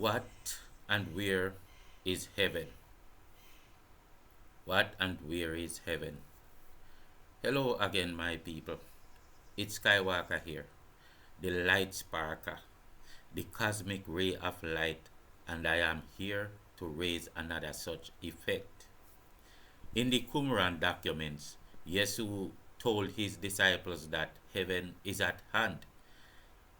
What and where is heaven? What and where is heaven? Hello again, my people. It's SkyWalker here, the light sparker, the cosmic ray of light, and I am here to raise another such effect. In the Qumran documents, Yesu told his disciples that heaven is at hand.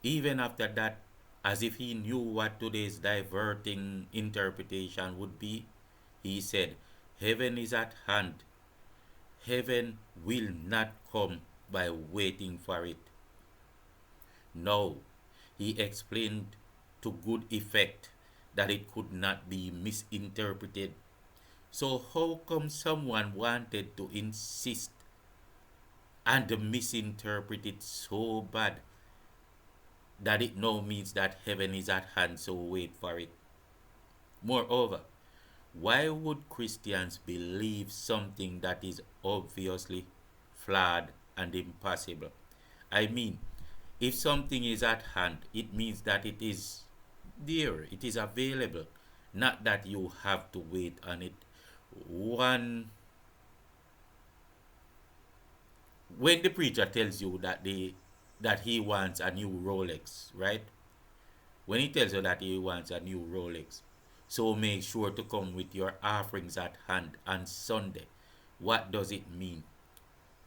Even after that, as if he knew what today's diverting interpretation would be, he said, heaven is at hand. Heaven will not come by waiting for it. No, he explained to good effect that it could not be misinterpreted. So how come someone wanted to insist and misinterpret it so bad that it now means that heaven is at hand, so wait for it? Moreover, why would Christians believe something that is obviously flawed and impossible? I mean, if something is at hand, it means that it is there, it is available, not that you have to wait on it. One, when the preacher tells you that he wants a new Rolex, right? When he tells you that he wants a new Rolex, so make sure to come with your offerings at hand on Sunday. What does it mean?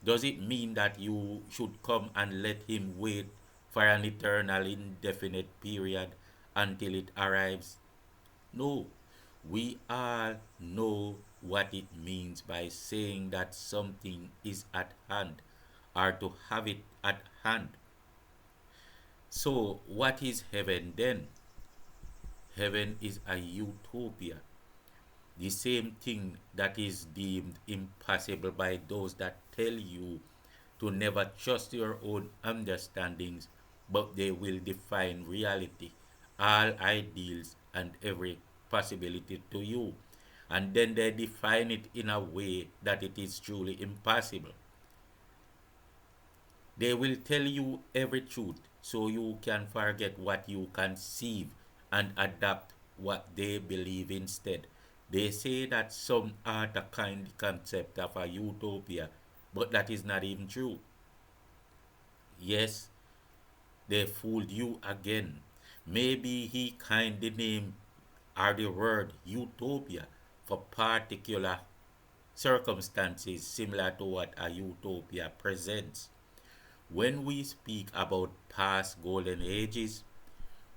Does it mean that you should come and let him wait for an eternal indefinite period until it arrives? No. We all know what it means by saying that something is at hand or to have it at hand. So, what is heaven then? Heaven is a utopia, the same thing that is deemed impossible by those that tell you to never trust your own understandings, but they will define reality, all ideals, and every possibility to you. And then they define it in a way that it is truly impossible. They will tell you every truth so you can forget what you conceive and adapt what they believe instead. They say that some are the kind concept of a utopia, but that is not even true. Yes, they fooled you again. Maybe he kind the name or the word utopia for particular circumstances similar to what a utopia presents. When we speak about past golden ages,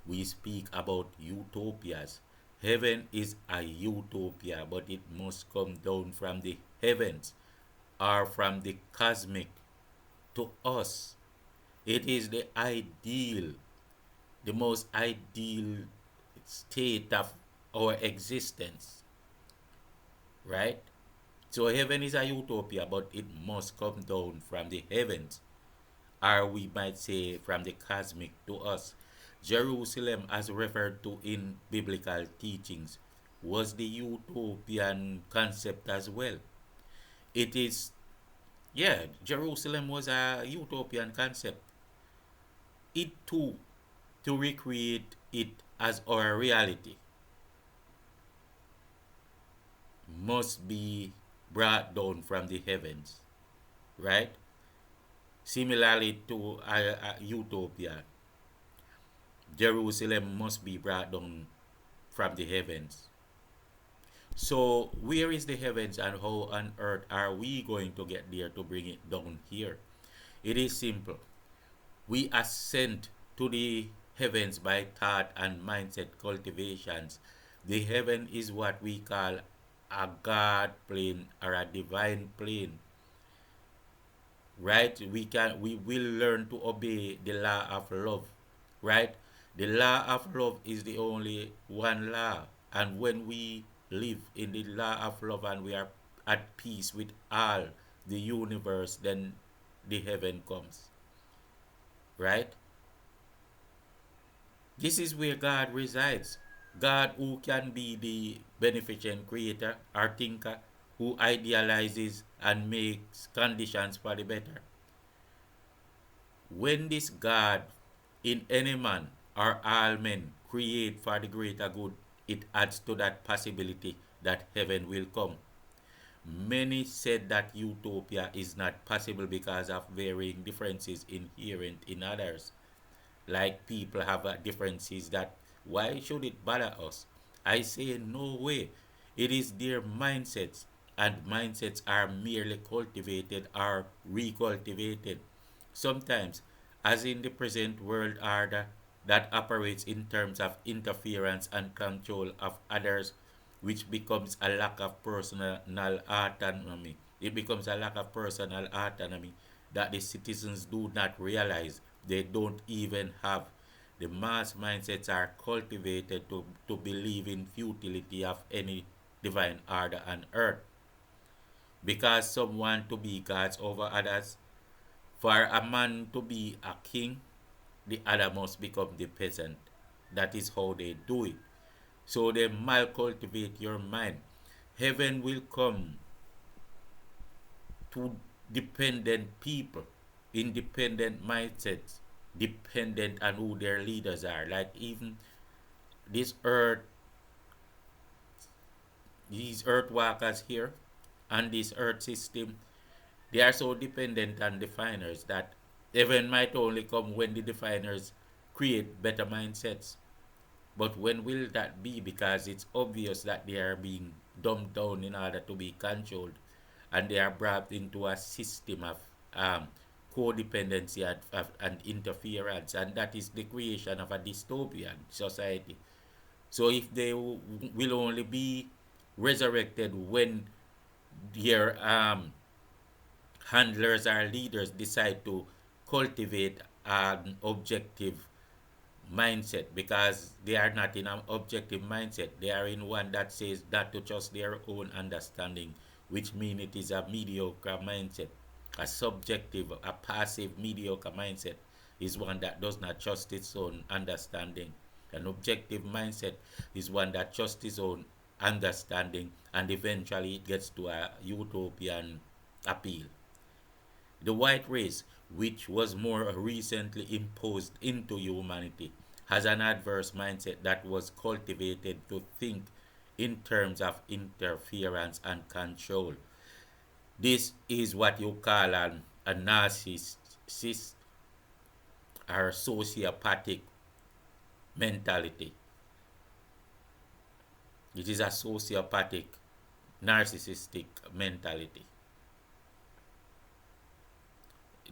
we speak about utopias. Heaven is a utopia, but it must come down from the heavens or from the cosmic to us. It is the ideal, the most ideal state of our existence, right? So heaven is a utopia, but it must come down from the heavens, or we might say from the cosmic to us. Jerusalem, as referred to in biblical teachings, was the utopian concept as well. It is, yeah, Jerusalem was a utopian concept. It too, to recreate it as our reality, must be brought down from the heavens, right? Similarly to a utopia, Jerusalem must be brought down from the heavens. So, where is the heavens and how on earth are we going to get there to bring it down here? It is simple. We ascend to the heavens by thought and mindset cultivations. The heaven is what we call a God plane or a divine plane, right? We will learn to obey the law of love, right? The law of love is the only one law, and when we live in the law of love and we are at peace with all the universe, then the heaven comes, right? This is where God resides. God, who can be the beneficent creator or thinker, who idealizes and makes conditions for the better. When this God in any man or all men create for the greater good, it adds to that possibility that heaven will come. Many said that utopia is not possible because of varying differences inherent in others. Like people have differences that why should it bother us? I say no way. It is their mindsets, and mindsets are merely cultivated or recultivated. Sometimes, as in the present world order that operates in terms of interference and control of others, which becomes a lack of personal autonomy. It becomes a lack of personal autonomy that the citizens do not realize they don't even have. The mass mindsets are cultivated to believe in futility of any divine order on earth. Because some want to be gods over others, for a man to be a king, the other must become the peasant. That is how they do it. So they mal cultivate your mind. Heaven will come to dependent people, independent mindsets, dependent on who their leaders are. Like even this earth, these earth walkers here, and this earth system, they are so dependent on definers that heaven might only come when the definers create better mindsets. But when will that be? Because it's obvious that they are being dumbed down in order to be controlled, and they are brought into a system of codependency and interference, and that is the creation of a dystopian society. So if they will only be resurrected when their handlers or leaders decide to cultivate an objective mindset, because they are not in an objective mindset. They are in one that says not to trust their own understanding, which means it is a mediocre mindset. A subjective, a passive, mediocre mindset is one that does not trust its own understanding. An objective mindset is one that trusts its own understanding, and eventually it gets to a utopian appeal. The white race, which was more recently imposed into humanity, has an adverse mindset that was cultivated to think in terms of interference and control. This is what you call a narcissist or sociopathic mentality. It is a sociopathic, narcissistic mentality.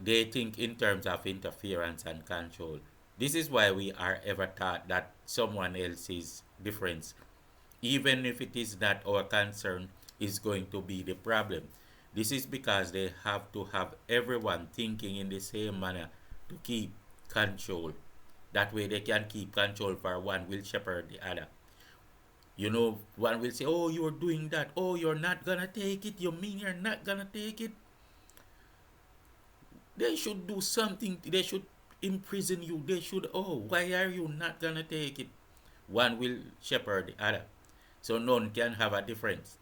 They think in terms of interference and control. This is why we are ever taught that someone else's difference, even if it is not our concern, is going to be the problem. This is because they have to have everyone thinking in the same manner to keep control. That way they can keep control, for one will shepherd the other. You know, one will say, oh, you're doing that. Oh, you're not gonna take it. You mean you're not gonna take it? They should do something. They should imprison you. They should, oh, why are you not gonna take it? One will shepherd the other. So none can have a difference.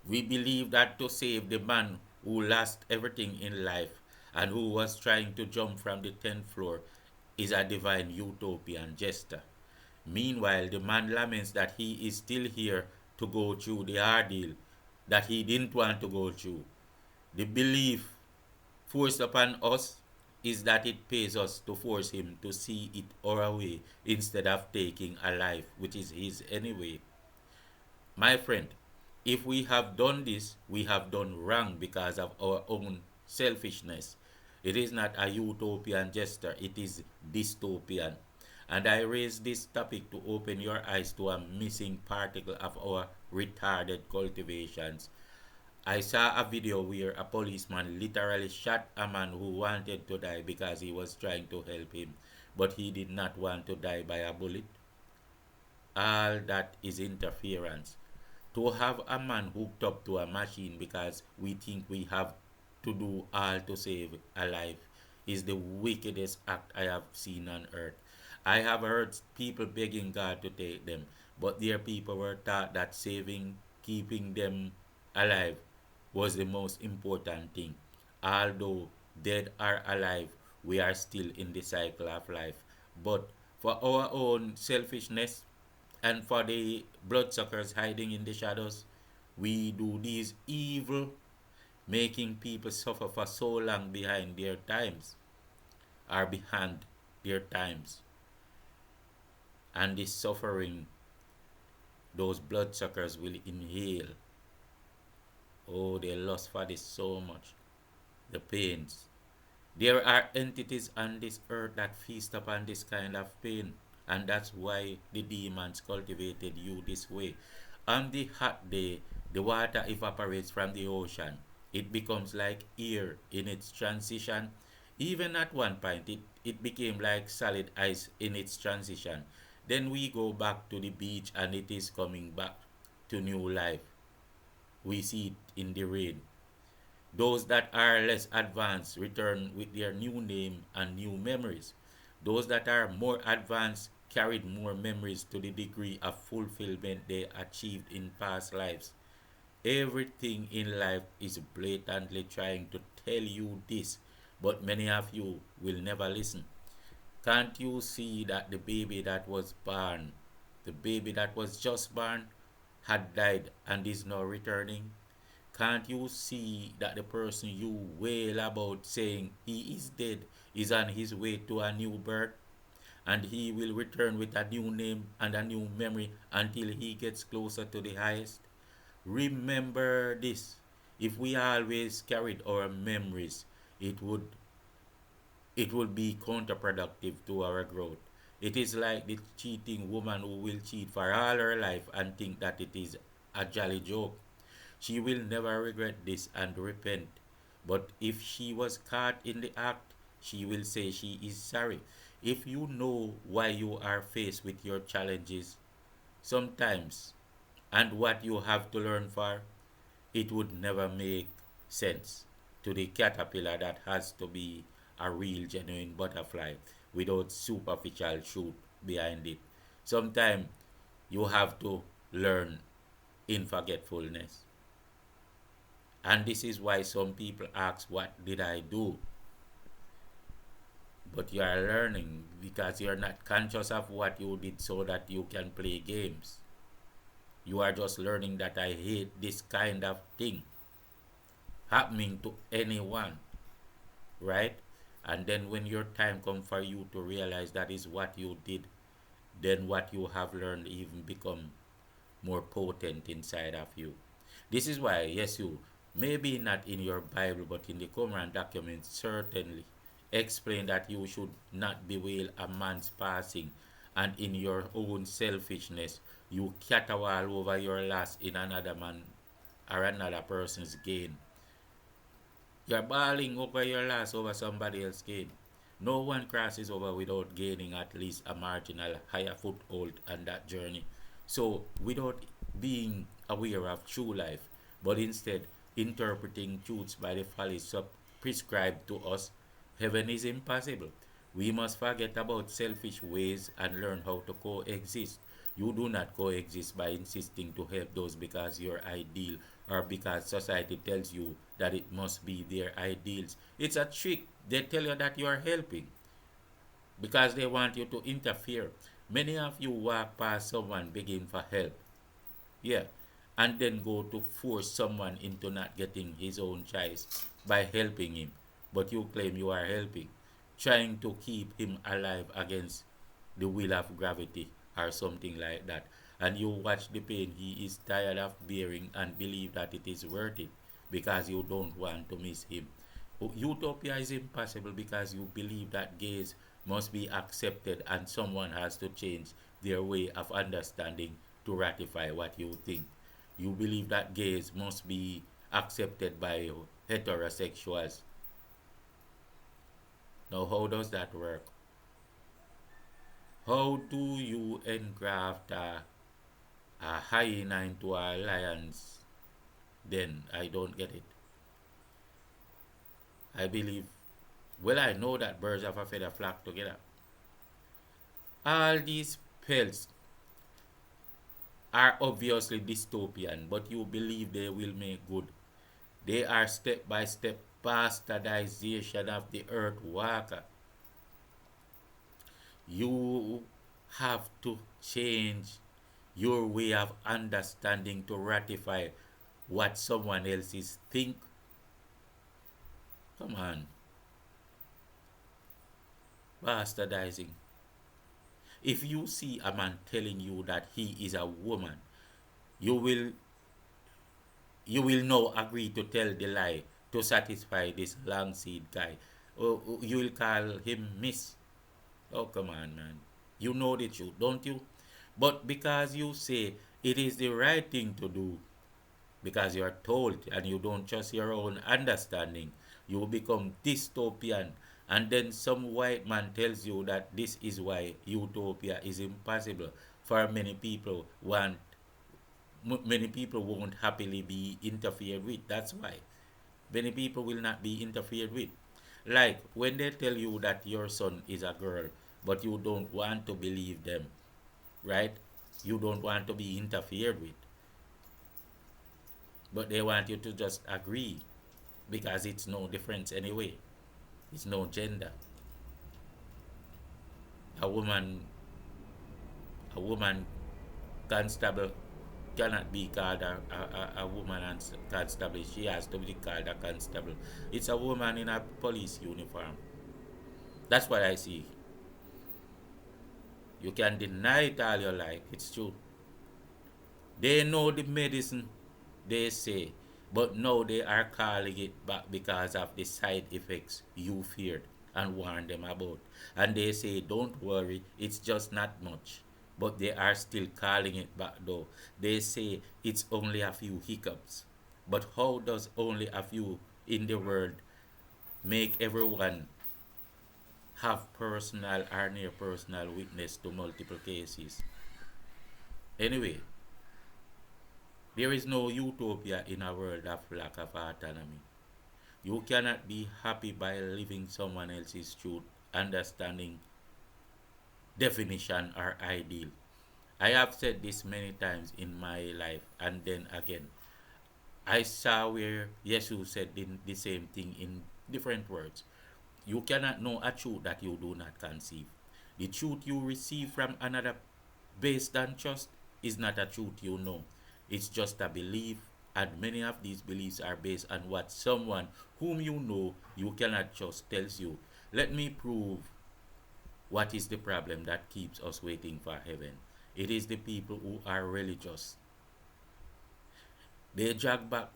We believe that to save the man who lost everything in life and who was trying to jump from the 10th floor is a divine utopian gesture. Meanwhile, the man laments that he is still here to go through the ordeal that he didn't want to go through. The belief forced upon us is that it pays us to force him to see it our way instead of taking a life which is his anyway. My friend, if we have done this, we have done wrong because of our own selfishness. It is not a utopian gesture, it is dystopian. And I raise this topic to open your eyes to a missing particle of our retarded cultivations. I saw a video where a policeman literally shot a man who wanted to die because he was trying to help him, but he did not want to die by a bullet. All that is interference. To have a man hooked up to a machine because we think we have to do all to save a life is the wickedest act I have seen on earth. I have heard people begging God to take them, but their people were taught that saving, keeping them alive was the most important thing. Although dead or alive, we are still in the cycle of life. But for our own selfishness and for the bloodsuckers hiding in the shadows. We do these evil, making people suffer for so long behind their times, or behind their times. And this suffering, those bloodsuckers will inhale. Oh, they lust for this so much. The pains. There are entities on this earth that feast upon this kind of pain. And that's why the demons cultivated you this way. On the hot day, the water evaporates from the ocean. It becomes like air in its transition. Even at one point, it became like solid ice in its transition. Then we go back to the beach and it is coming back to new life. We see it in the rain. Those that are less advanced return with their new name and new memories. Those that are more advanced carried more memories to the degree of fulfillment they achieved in past lives. Everything in life is blatantly trying to tell you this, but many of you will never listen. Can't you see that the baby that was born, the baby that was just born, had died and is now returning? Can't you see that the person you wail about saying he is dead is on his way to a new birth? And he will return with a new name and a new memory until he gets closer to the highest? Remember this. If we always carried our memories, it would it will be counterproductive to our growth. It is like the cheating woman who will cheat for all her life and think that it is a jolly joke. She will never regret this and repent. But if she was caught in the act, she will say she is sorry. If you know why you are faced with your challenges sometimes and what you have to learn for, it would never make sense to the caterpillar that has to be a real genuine butterfly without superficial truth behind it. Sometimes you have to learn in forgetfulness. And this is why some people ask, what did I do? But you are learning because you're not conscious of what you did so that you can play games. You are just learning that I hate this kind of thing happening to anyone, right? And then when your time comes for you to realize that is what you did, then what you have learned even become more potent inside of you. This is why Yesu, maybe not in your Bible, but in the Qumran documents, certainly explain that you should not bewail a man's passing, and in your own selfishness, you caterwaul over your loss in another man or another person's gain. You're bawling over your loss over somebody else's gain. No one crosses over without gaining at least a marginal higher foothold on that journey. So, without being aware of true life, but instead interpreting truths by the follies prescribed to us, heaven is impossible. We must forget about selfish ways and learn how to coexist. You do not coexist by insisting to help those because you're ideal or because society tells you that it must be their ideals. It's a trick. They tell you that you are helping because they want you to interfere. Many of you walk past someone begging for help, yeah, and then go to force someone into not getting his own choice by helping him, but you claim you are helping, trying to keep him alive against the will of gravity or something like that. And you watch the pain he is tired of bearing and believe that it is worth it because you don't want to miss him. Utopia is impossible because you believe that gays must be accepted and someone has to change their way of understanding to ratify what you think. You believe that gays must be accepted by heterosexuals. Now, how does that work? How do you engraft a hyena into a lion's? Then I don't get it. I believe, well, I know that birds of a feather flock together. All these spells are obviously dystopian, but you believe they will make good. They are step by step bastardization of the earth walker. You have to change your way of understanding to ratify what someone else is think. Come on, bastardizing. If you see a man telling you that he is a woman, you will you will now agree to tell the lie to satisfy this long seed guy. You will call him Miss. Oh, come on, man. You know the truth, don't you? But because you say it is the right thing to do, because you are told and you don't trust your own understanding, you become dystopian. And then some white man tells you that this is why utopia is impossible. For many people many people won't happily be interfered with. That's why many people will not be interfered with. Like when they tell you that your son is a girl, but you don't want to believe them, right? You don't want to be interfered with, but they want you to just agree because it's no difference anyway. It's no gender. A woman, a woman constable cannot be called a woman and constable. She has to be called a constable. It's a woman in a police uniform. That's what I see. You can deny it all your life. It's true. They know the medicine, they say, but now they are calling it back because of the side effects you feared and warned them about. And they say, don't worry, it's just not much. But they are still calling it back though. They say it's only a few hiccups. But how does only a few in the world make everyone have personal or near personal witness to multiple cases? Anyway, there is no utopia in a world of lack of autonomy. You cannot be happy by living someone else's truth, understanding, definition, or ideal. I have said this many times in my life, and then again. I saw where Yesu said the same thing in different words. You cannot know a truth that you do not conceive. The truth you receive from another based on trust is not a truth you know. It's just a belief, and many of these beliefs are based on what someone whom you know you cannot trust tells you. Let me prove what is the problem that keeps us waiting for heaven. It is the people who are religious. They drag back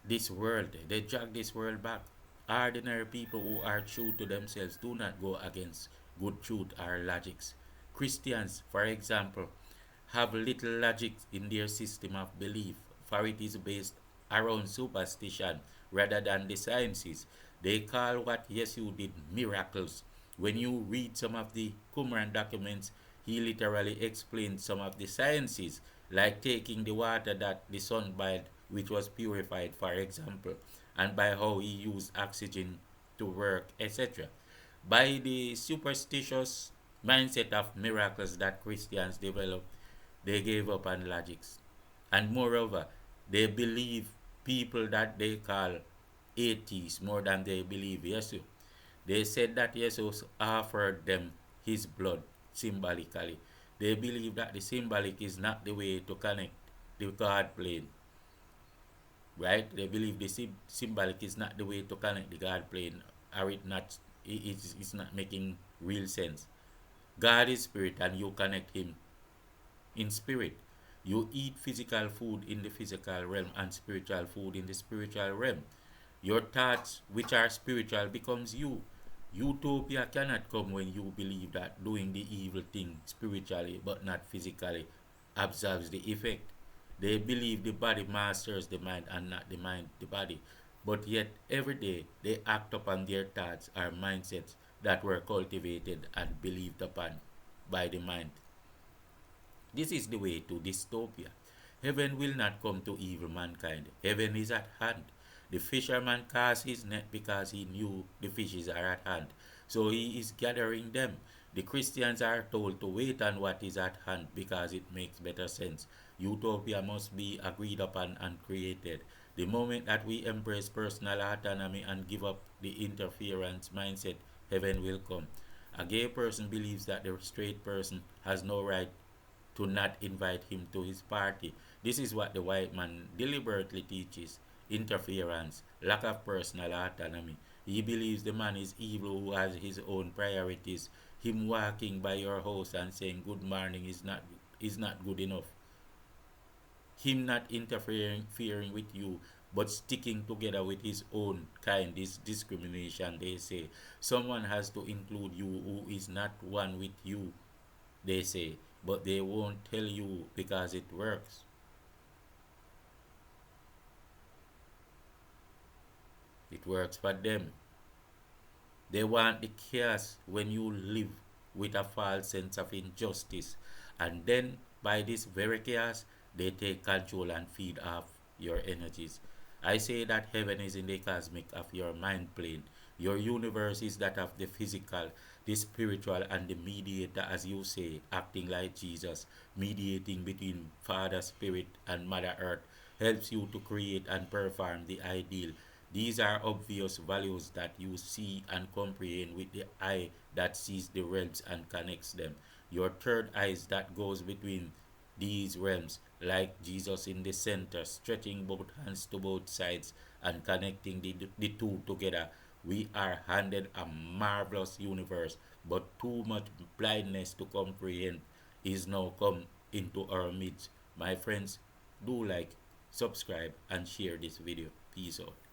this world. They drag this world back. Ordinary people who are true to themselves do not go against good truth or logics. Christians, for example, have little logic in their system of belief, for it is based around superstition rather than the sciences. They call what Yesu did miracles. When you read some of the Qumran documents, he literally explained some of the sciences, like taking the water that the sun bathed, which was purified, for example, and by how he used oxygen to work, etc. By the superstitious mindset of miracles that Christians developed, they gave up on logics. And moreover, they believe people that they call atheists more than they believe Yesu. They said that Jesus offered them his blood symbolically. They believe that the symbolic is not the way to connect the God plane, right? They believe the symbolic is not the way to connect the God plane, or it's not making real sense. God is spirit, and you connect him in spirit. You eat physical food in the physical realm and spiritual food in the spiritual realm. Your thoughts, which are spiritual, becomes you. Utopia cannot come when you believe that doing the evil thing spiritually but not physically absorbs the effect. They believe the body masters the mind and not the mind the body. But yet, every day, they act upon their thoughts or mindsets that were cultivated and believed upon by the mind. This is the way to dystopia. Heaven will not come to evil mankind. Heaven is at hand. The fisherman cast his net because he knew the fishes are at hand. So he is gathering them. The Christians are told to wait on what is at hand because it makes better sense. Utopia must be agreed upon and created. The moment that we embrace personal autonomy and give up the interference mindset, heaven will come. A gay person believes that the straight person has no right to not invite him to his party. This is what the white man deliberately teaches: interference, lack of personal autonomy. He believes the man is evil who has his own priorities. Him walking by your house and saying good morning is not good enough. Him not interfering with you but sticking together with his own kind is discrimination, they say. Someone has to include you who is not one with you, they say, but they won't tell you because it works. It works for them. They want the chaos when you live with a false sense of injustice. And then, by this very chaos, they take control and feed off your energies. I say that heaven is in the cosmic of your mind plane. Your universe is that of the physical, the spiritual, and the mediator, as you say, acting like Jesus, mediating between Father Spirit and Mother Earth, helps you to create and perform the ideal. These are obvious values that you see and comprehend with the eye that sees the realms and connects them. Your third eye that goes between these realms, like Jesus in the center, stretching both hands to both sides and connecting the two together. We are handed a marvelous universe, but too much blindness to comprehend is now come into our midst. My friends, do like, subscribe, and share this video. Peace out.